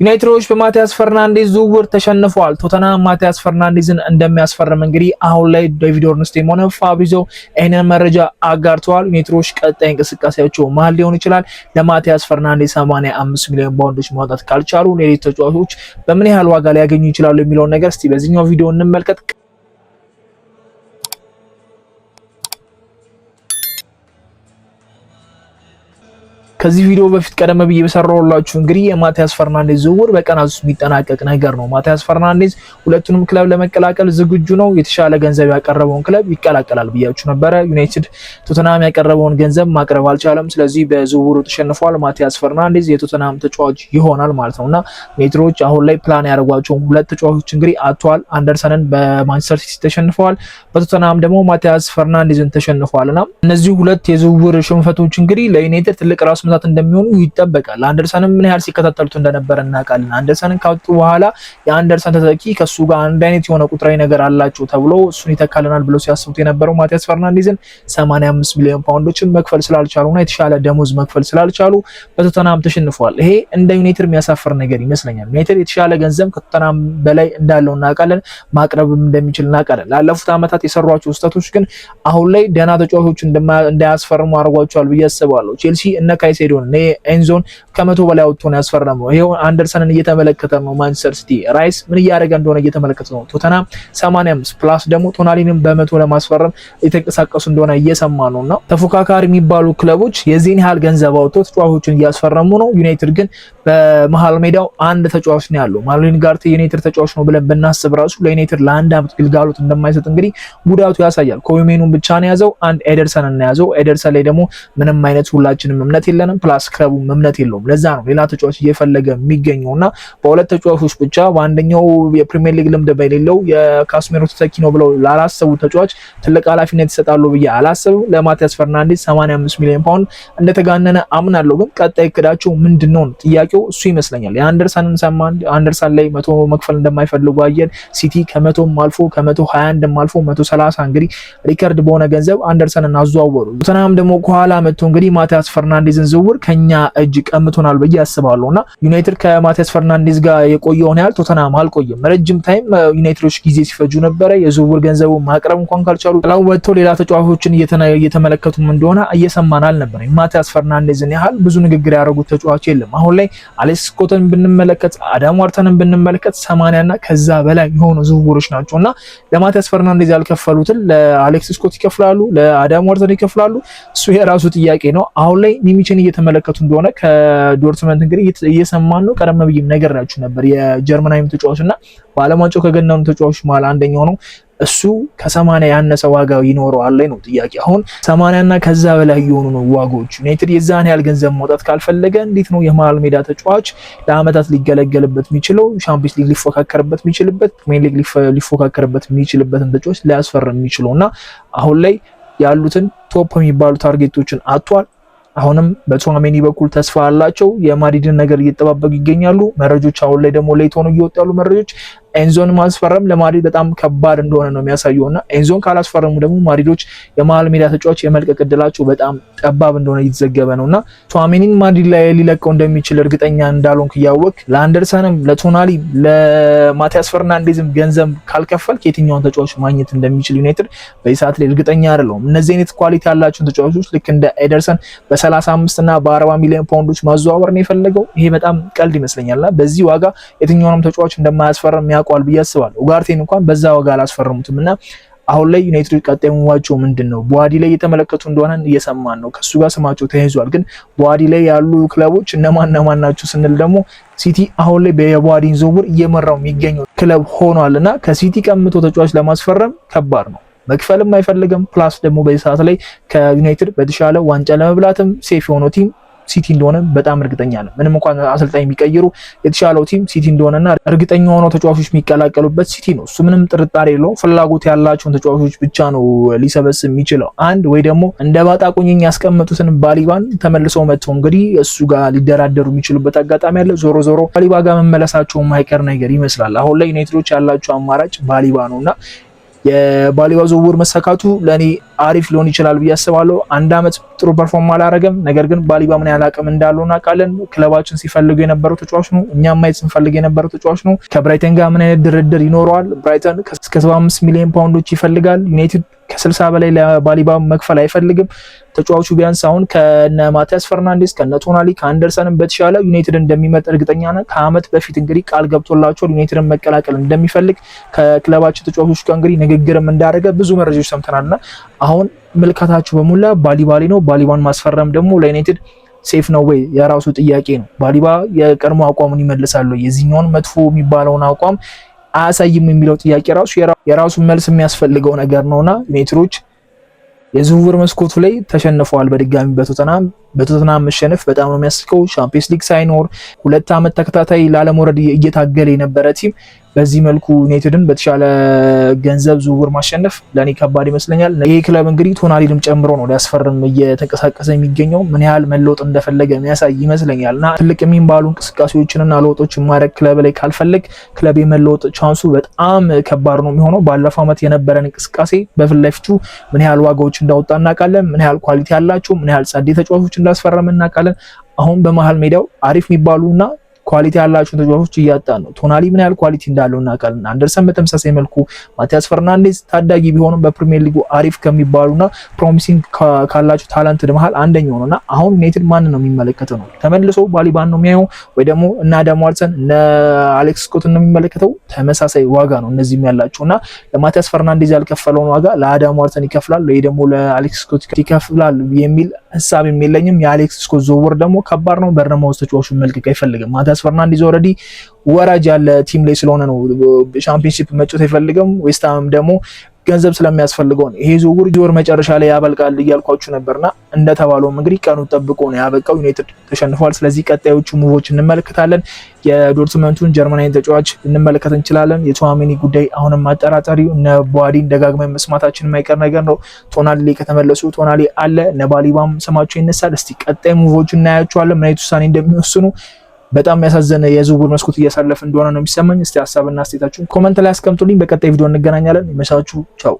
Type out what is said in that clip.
ዩናይትዶች በማቲያስ ፈርናንዴዝ ዝውውር ተሸንፈዋል። ቶተንሃም ማቲያስ ፈርናንዴዝን እንደሚያስፈርም እንግዲህ አሁን ላይ ዴቪድ ኦርንስቴም ሆነ ፋብሪዞ ይህንን መረጃ አጋርተዋል። ዩናይትዶች ቀጣይ እንቅስቃሴያቸው መሀል ሊሆን ይችላል። ለማቲያስ ፈርናንዴዝ 85 ሚሊዮን ፓውንዶች ማውጣት ካልቻሉ ሌሎች ተጫዋቾች በምን ያህል ዋጋ ሊያገኙ ይችላሉ የሚለውን ነገር እስቲ በዚህኛው ቪዲዮ እንመልከት። ከዚህ ቪዲዮ በፊት ቀደም ብዬ በሰራሁላችሁ እንግዲህ የማቲያስ ፈርናንዴዝ ዝውውር በቀናት ውስጥ የሚጠናቀቅ ነገር ነው። ማቲያስ ፈርናንዴዝ ሁለቱንም ክለብ ለመቀላቀል ዝግጁ ነው። የተሻለ ገንዘብ ያቀረበውን ክለብ ይቀላቀላል ብያችሁ ነበረ። ዩናይትድ ቶተንሃም ያቀረበውን ገንዘብ ማቅረብ አልቻለም። ስለዚህ በዝውውሩ ተሸንፏል። ማቲያስ ፈርናንዴዝ የቶተንሃም ተጫዋች ይሆናል ማለት ነውና ዩናይትዶች አሁን ላይ ፕላን ያደርጓቸው ሁለት ተጫዋቾች እንግዲህ አጥተዋል። አንደርሰንን በማንቸስተር ሲቲ ተሸንፈዋል። በቶተንሃም ደግሞ ማቲያስ ፈርናንዴዝን ተሸንፈዋልና እነዚህ ሁለት የዝውውር ሽንፈቶች እንግዲህ ለዩናይትድ ትልቅ ራስ እንደሚሆኑ ይጠበቃል። አንደርሰን ምን ያህል ሲከታተሉት እንደነበረ እናውቃለን። አንደርሰንን ካወጡ በኋላ የአንደርሰን ተተኪ ከሱ ጋር አንድ አይነት የሆነ ቁጥራዊ ነገር አላቸው ተብሎ እሱን ይተካልናል ብለው ሲያስቡት የነበረው ማቲያስ ፈርናንዴዝን 85 ሚሊዮን ፓውንዶችን መክፈል ስላልቻሉና የተሻለ ደሞዝ መክፈል ስላልቻሉ በቶተንሃም ተሸንፈዋል። ይሄ እንደ ዩናይትድ የሚያሳፍር ነገር ይመስለኛል። ዩናይትድ የተሻለ ገንዘብ ከቶተንሃም በላይ እንዳለው እናውቃለን፣ ማቅረብም እንደሚችል እናውቃለን። ላለፉት ዓመታት የሰሯቸው ስህተቶች ግን አሁን ላይ ደህና ተጫዋቾች እንዳያስፈርሙ አድርጓቸዋል ብዬ አስባለሁ። ቼልሲ እነ ካይሴዶን ኤንዞን ከመቶ በላይ አውጥቶ ነው ያስፈረመው። ይሄው አንደርሰንን እየተመለከተ ነው። ማንቸስተር ሲቲ ራይስ ምን እያደረገ እንደሆነ እየተመለከተ ነው። ቶተንሃም 85 ፕላስ ደግሞ ቶናሊንም በመቶ ለማስፈረም የተንቀሳቀሱ እንደሆነ እየሰማ ነውና ተፎካካሪ የሚባሉ ክለቦች የዚህን ያህል ገንዘብ አውጥቶ ተጫዋቾችን እያስፈረሙ ነው። ዩናይትድ ግን በመሃል ሜዳው አንድ ተጫዋች ነው ያለው። ማርሊን ጋርቴ የዩናይትድ ተጫዋች ነው ብለን ብናስብ ራሱ ለዩናይትድ ለአንድ አመት ግልጋሎት እንደማይሰጥ እንግዲህ ጉዳቱ ያሳያል። ኮሜኑን ብቻ ነው ያዘው፣ አንድ ኤደርሰንን ነው ያዘው። ኤደርሰን ላይ ደግሞ ምንም አይነት ሁላችንም እምነት የለንም፣ ፕላስ ክለቡ እምነት የለውም። ለዛ ነው ሌላ ተጫዋች እየፈለገ የሚገኘውና በሁለት ተጫዋቾች ብቻ በአንደኛው የፕሪሚየር ሊግ ልምድ በሌለው የካስሜሮ ተተኪ ነው ብለው ላላሰቡ ተጫዋች ትልቅ ኃላፊነት ይሰጣሉ ብዬ አላሰብም። ለማቲያስ ፈርናንዴዝ 85 ሚሊዮን ፓውንድ እንደተጋነነ አምናለሁ። ግን ቀጣይ እቅዳቸው ምንድነው ጥያቄው እሱ ይመስለኛል። የአንደርሰንን ሰማን። አንደርሰን ላይ 100 መክፈል እንደማይፈልጉ አየን። ሲቲ ከ100ም አልፎ ከ121ም አልፎ 130 እንግዲህ ሪከርድ በሆነ ገንዘብ አንደርሰንን አዘዋወሩ። ቶተንሃም ደግሞ ከኋላ መጥቶ እንግዲህ ማቲያስ ፈርናንዴዝን ዝውውር ከኛ እጅ ቀምቶናል ብዬ አስባለሁና ዩናይትድ ከማቲያስ ፈርናንዴዝ ጋር የቆየውን ያህል ቶተንሃም አልቆየም። ረጅም ታይም ዩናይትዶች ጊዜ ሲፈጁ ነበረ። የዝውውር ገንዘቡ ማቅረብ እንኳን ካልቻሉ ጥላው ወጥተው ሌላ ተጫዋቾችን እየተመለከቱም እንደሆነ እየሰማን አልነበረ። ማቲያስ ፈርናንዴዝን ያህል ብዙ ንግግር ያደረጉት ተጫዋች የለም። አሁን ላይ አሌክስ ስኮትን ብንመለከት፣ አዳም ዋርተንን ብንመለከት 80 እና ከዛ በላይ የሆኑ ዝውውሮች ናቸውና ለማቲያስ ፈርናንዴዝ ያልከፈሉትን ለአሌክስ ስኮት ይከፍላሉ፣ ለአዳም ዋርተን ይከፍላሉ። እሱ የራሱ ጥያቄ ነው። አሁን ላይ ኒሚችን እየተመለከቱ እንደሆነ ከዶርትመንት እንግዲህ እየሰማን ነው። ቀደም ብዬ ነገራችሁ ነበር። የጀርመናዊም ተጫዋችና በዓለም ዋንጫው ከገናኑ ተጫዋቾች ማለት አንደኛው ነው። እሱ ከ80 ያነሰ ዋጋ ይኖረዋል ላይ ነው ጥያቄ። አሁን 80 እና ከዛ በላይ የሆኑ ነው ዋጋዎች። ዩናይትድ የዛን ያህል ገንዘብ ማውጣት ካልፈለገ እንዴት ነው የመሃል ሜዳ ተጫዋች ለአመታት ሊገለገልበት የሚችለው ሻምፒዮንስ ሊግ ሊፎካከርበት የሚችልበት ፕሪሚየር ሊግ ሊፎካከርበት የሚችልበትን ተጫዋች ሊያስፈርም የሚችለውና አሁን ላይ ያሉትን ቶፕ የሚባሉ ታርጌቶችን አጥቷል። አሁንም በቱዋሜኒ በኩል ተስፋ አላቸው። የማድሪድን ነገር እየተጠባበቁ ይገኛሉ። መረጆች አሁን ላይ ደግሞ ሌት ሆነው እየወጡ ያሉ መረጆች ኤንዞን ማስፈረም ለማድሪድ በጣም ከባድ እንደሆነ ነው የሚያሳየውና ኤንዞን ካላስፈረሙ ደግሞ ማድሪዶች የመሃል ሜዳ ተጫዋች የመልቀቅ እድላቸው በጣም ጠባብ እንደሆነ እየተዘገበ ነውና ቱዋሜኒን ማድሪድ ላይ ሊለቀው እንደሚችል እርግጠኛ እንዳልሆንክ እያወቅ ለአንደርሰንም ለቶናሊ ለማቲያስ ፈርናንዴዝም ገንዘብ ካልከፈል ከየትኛውን ተጫዋች ማግኘት እንደሚችል ዩናይትድ በሰዓት ላይ እርግጠኛ አይደለም። እነዚህ አይነት ኳሊቲ ያላቸውን ተጫዋቾች ልክ እንደ ኤደርሰን በ35 እና በ40 ሚሊዮን ፓውንዶች ማዘዋወር ነው የፈለገው። ይሄ በጣም ቀልድ ይመስለኛልና በዚህ ዋጋ የትኛውንም ተጫዋች እንደማያስፈርም ያውቃል ብዬ አስባለሁ። ኡጋርቴን እንኳን በዛ ዋጋ አላስፈረሙትም እና አሁን ላይ ዩናይትድ ቀጣይ ሙዋቸው ምንድነው? ቦዋዲ ላይ እየተመለከቱ እንደሆነ እየሰማን ነው። ከሱ ጋር ስማቸው ተያይዟል። ግን ቦዋዲ ላይ ያሉ ክለቦች እነማን ናቸው ስንል ደግሞ ሲቲ አሁን ላይ በቦዋዲን ዝውውር እየመራው የሚገኘው ክለብ ሆኗልና ከሲቲ ቀምቶ ተጫዋች ለማስፈረም ከባድ ነው። መክፈልም አይፈልግም። ፕላስ ደግሞ በዚህ ሰዓት ላይ ከዩናይትድ በተሻለ ዋንጫ ለመብላትም ሴፍ የሆነው ቲም ሲቲ እንደሆነ በጣም እርግጠኛ ነኝ። ምንም እንኳን አሰልጣኝ የሚቀይሩ የተሻለው ቲም ሲቲ እንደሆነና እርግጠኛ ሆነው ተጫዋቾች የሚቀላቀሉበት ሲቲ ነው። እሱ ምንም ጥርጣሬ የለውም። ፍላጎት ያላቸውን ተጫዋቾች ብቻ ነው ሊሰበስብ የሚችለው። አንድ ወይ ደግሞ እንደ ባጣ ቁኝኝ ያስቀመጡትን ባሊባን ተመልሰው መጥተው እንግዲህ እሱ ጋር ሊደራደሩ የሚችሉበት አጋጣሚ አለ። ዞሮ ዞሮ ባሊባ ጋር መመለሳቸው የማይቀር ነገር ይመስላል። አሁን ላይ ዩናይትዶች ያላቸው አማራጭ ባሊባ ነውና የባሊባ ዝውውር መሰካቱ ለኔ አሪፍ ሊሆን ይችላል ብዬ አስባለሁ። አንድ አመት ጥሩ ፐርፎርም አላረገም፣ ነገር ግን ባሊባ ምን ያህል አቅም እንዳለው እናውቃለን። ክለባችን ሲፈልጉ የነበረው ተጫዋች ነው፣ እኛም ማየት ስንፈልግ የነበረው ተጫዋች ነው። ከብራይተን ጋር ምን አይነት ድርድር ይኖረዋል? ብራይተን እስከ 75 ሚሊዮን ፓውንዶች ይፈልጋል። ዩናይትድ ከ60 በላይ ለባሊባ መክፈል አይፈልግም። ተጫዋቹ ቢያንስ አሁን ከነ ማቲያስ ፈርናንዴስ ከነ ቶናሊ ከአንደርሰንም በተሻለ ዩናይትድ እንደሚመጣ እርግጠኛ ነን። ከአመት በፊት እንግዲህ ቃል ገብቶላቸው ዩናይትድን መቀላቀል እንደሚፈልግ ከክለባችን ተጫዋቾች ጋር እንግዲህ ንግግርም እንዳደረገ ብዙ መረጃዎች ሰምተናልና አሁን ምልከታችሁ በሙላ ባሊባ ላይ ነው። ባሊባን ማስፈረም ደግሞ ለዩናይትድ ሴፍ ነው ወይ? የራሱ ጥያቄ ነው። ባሊባ የቀድሞ አቋሙን ይመልሳል ወይ? የዚህኛውን መጥፎ የሚባለውን አቋም አያሳይም የሚለው ጥያቄ የራሱ መልስ የሚያስፈልገው ነገር ነውና ዩናይትዶች የዝውውር መስኮቱ ላይ ተሸንፈዋል በድጋሚ በቶተናም መሸነፍ በጣም ነው የሚያስቀው። ቻምፒየንስ ሊግ ሳይኖር 2 አመት ተከታታይ ላለመውረድ እየታገለ የነበረ ቲም በዚህ መልኩ ዩናይትድን በተሻለ ገንዘብ ዝውውር ማሸነፍ ለኔ ከባድ ይመስለኛል። ይሄ ክለብ እንግዲህ ቶናሊንም ጨምሮ ነው ሊያስፈርም እየተንቀሳቀሰ የሚገኘው። ምን ያህል መለወጥ እንደፈለገ የሚያሳይ ይመስለኛልና ትልቅ የሚባሉ እንቅስቃሴዎችንና ለውጦችን ማድረግ ክለብ ላይ ካልፈለግ ክለብ የመለወጥ ቻንሱ በጣም ከባድ ነው የሚሆነው። ባለፈው አመት የነበረን እንቅስቃሴ በፊት ለፊቱ ምን ያህል ዋጋዎች እንዳወጣ እናውቃለን። ምን ያህል ኳሊቲ ያላቸው ምን ያህል ጸዴ ተጫዋቾች እንዳስፈረም እናውቃለን። አሁን በመሃል ሜዳው አሪፍ የሚባሉና ኳሊቲ ያላቸው ተጫዋቾች እያጣን ነው። ቶናሊ ምን ያህል ኳሊቲ እንዳለው እናውቃለን። አንደርሰን በተመሳሳይ መልኩ፣ ማቲያስ ፈርናንዴዝ ታዳጊ ቢሆንም በፕሪሚየር ሊጉ አሪፍ ከሚባሉና ፕሮሚሲንግ ካላቸው ታላንት መሃል አንደኛው ነውና አሁን ዩናይትድ ማን ነው የሚመለከተው? ነው ተመልሶ ባሊባን ነው የሚያየው ወይ ደግሞ እና አዳም ዋትሰን እና አሌክስ ስኮት ነው የሚመለከተው? ተመሳሳይ ዋጋ ነው እነዚህም ያላቸውና ለማቲያስ ፈርናንዴዝ ያልከፈለውን ዋጋ ለአዳም ዋትሰን ይከፍላል ወይ ደግሞ ለአሌክስ ስኮት ይከፍላል የሚል ሐሳብ የለኝም። የአሌክስ ስኮት ዝውውር ደግሞ ከባድ ነው። በርነማውስ ተጫዋቹን መልቀቅ አይፈልግም። ማቲያስ ፈርናንዴዝ ኦልሬዲ ወራጅ ያለ ቲም ላይ ስለሆነ ነው ሻምፒዮንሺፕ መጫወት አይፈልግም። ዌስትሃም ደግሞ ገንዘብ ስለሚያስፈልገው ነው። ይሄ ዝውውር መጨረሻ ላይ ያበልቃል እያልኳችሁ ነበርና እንደተባለውም እንግዲህ ቀኑ ጠብቆ ነው ያበቃው። ዩናይትድ ተሸንፏል። ስለዚህ ቀጣዮቹ ሙቮች እንመለከታለን። የዶርትመንቱን ጀርመናዊ ተጫዋች እንመለከት እንችላለን። የቱዋሜኒ ጉዳይ አሁንም አጠራጣሪው፣ እነ ቧዲን ደጋግመን መስማታችን የማይቀር ነገር ነው። ቶናሊ ላይ ከተመለሱ ቶናሊ አለ፣ እነ ባሊባም ስማቸው ይነሳል። እስቲ ቀጣይ ሙቮች እናያቸዋለን ምን አይነት ውሳኔ እንደሚወስኑ። በጣም ያሳዘነ የዝውውር መስኮት እያሳለፈ እንደሆነ ነው የሚሰማኝ። እስቲ ሀሳብና አስተያየታችሁን ኮሜንት ላይ አስቀምጡልኝ። በቀጣይ ቪዲዮ እንገናኛለን። ይመቻችሁ። ቻው